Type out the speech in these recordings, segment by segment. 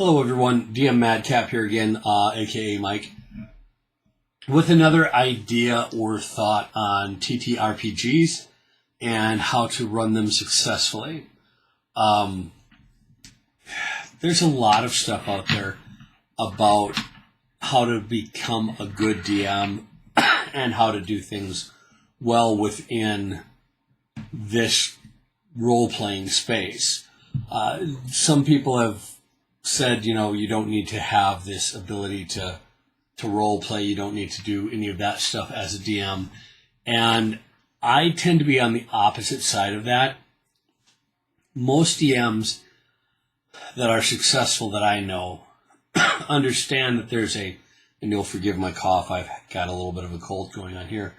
Hello everyone, DM Madcap here again, aka Mike, with another idea or thought on TTRPGs and how to run them successfully. There's a lot of stuff out there about how to become a good DM and how to do things well within this role-playing space. Some people have said, you don't need to have this ability to role play. You don't need to do any of that stuff as a DM. And I tend to be on the opposite side of that. Most DMs that are successful that I know understand that there's and you'll forgive my cough, I've got a little bit of a cold going on here.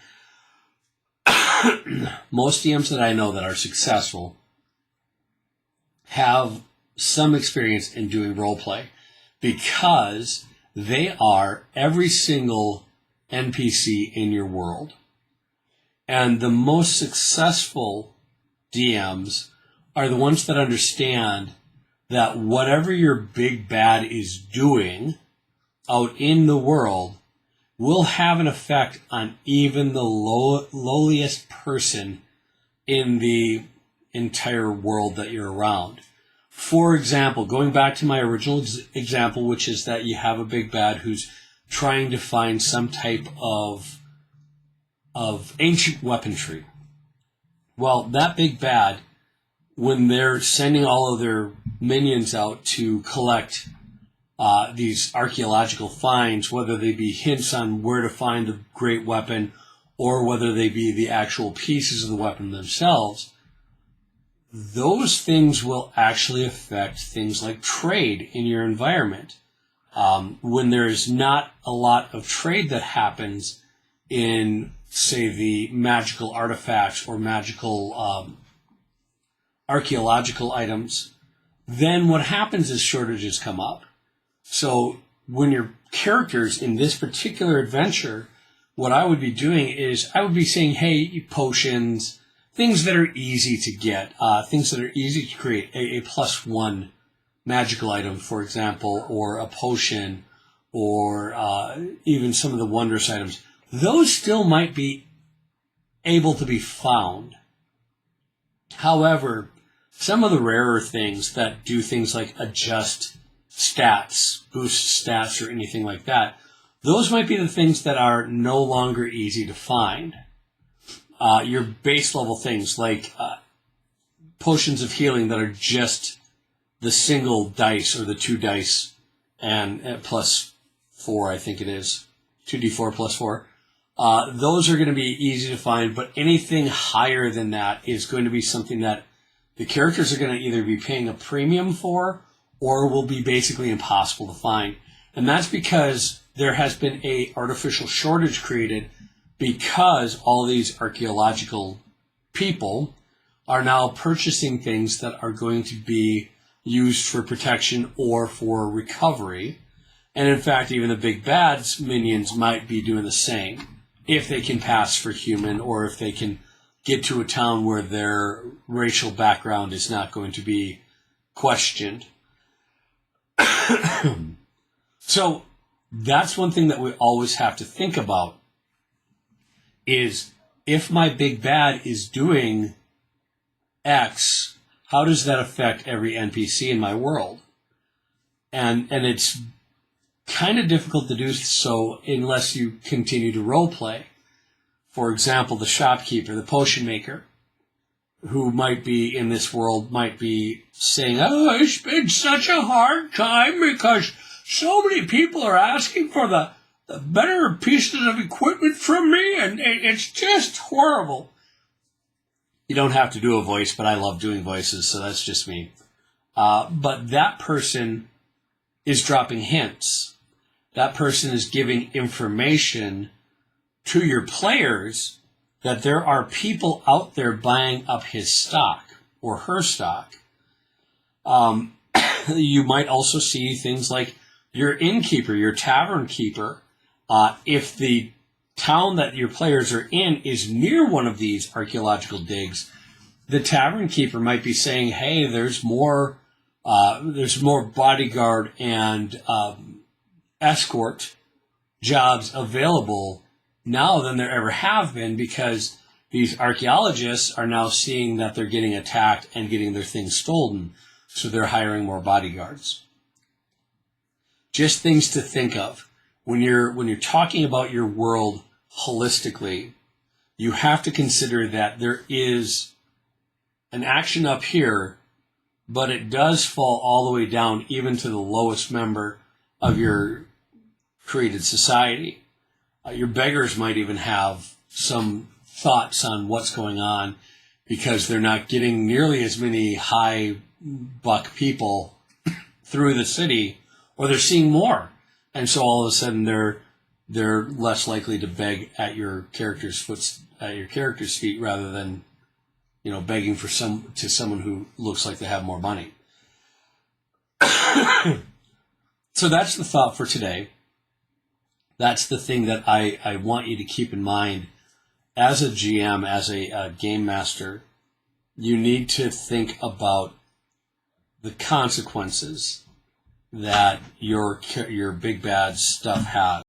Most DMs that I know that are successful have some experience in doing role play because they are every single NPC in your world. And the most successful DMs are the ones that understand that whatever your big bad is doing out in the world will have an effect on even the lowliest person in the entire world that you're around. For example, going back to my original example, which is that you have a big bad who's trying to find some type of ancient weaponry. Well, that big bad, when they're sending all of their minions out to collect these archaeological finds, whether they be hints on where to find the great weapon or whether they be the actual pieces of the weapon themselves, those things will actually affect things like trade in your environment. When there's not a lot of trade that happens in, say, the magical artifacts or magical archaeological items, then what happens is shortages come up. So when your characters in this particular adventure, what I would be doing is I would be saying, hey, potions, things that are easy to get, things that are easy to create, a +1 magical item, for example, or a potion, or even some of the wondrous items. Those still might be able to be found. However, some of the rarer things that do things like adjust stats, boost stats, or anything like that, those might be the things that are no longer easy to find. Your base level things like potions of healing that are just the single dice or the 2 dice and +4, I think it is, 2d4 +4. Those are going to be easy to find, but anything higher than that is going to be something that the characters are going to either be paying a premium for or will be basically impossible to find. And that's because there has been a artificial shortage created because all these archaeological people are now purchasing things that are going to be used for protection or for recovery. And in fact, even the big bad's minions might be doing the same if they can pass for human or if they can get to a town where their racial background is not going to be questioned. So that's one thing that we always have to think about is if my big bad is doing X, how does that affect every NPC in my world? And it's kind of difficult to do so unless you continue to role play. For example, the shopkeeper, the potion maker, who might be in this world, might be saying, oh, it's been such a hard time because so many people are asking for the better pieces of equipment from me, and it's just horrible. You don't have to do a voice, but I love doing voices, so that's just me. But that person is dropping hints. That person is giving information to your players that there are people out there buying up his stock or her stock. You might also see things like your innkeeper, your tavern keeper. If the town that your players are in is near one of these archaeological digs, the tavern keeper might be saying, hey, there's more There's more bodyguard and escort jobs available now than there ever have been, because these archaeologists are now seeing that they're getting attacked and getting their things stolen, so they're hiring more bodyguards. Just things to think of when you're talking about your world holistically. You have to consider that there is an action up here, but it does fall all the way down even to the lowest member of your created society. Your beggars might even have some thoughts on what's going on, because they're not getting nearly as many high buck people through the city, or they're seeing more, and so all of a sudden they're less likely to beg at your character's feet, rather than begging for someone who looks like they have more money. So that's the thought for today. That's the thing that I want you to keep in mind as a GM, as a game master. You need to think about the consequences that your big bad stuff has.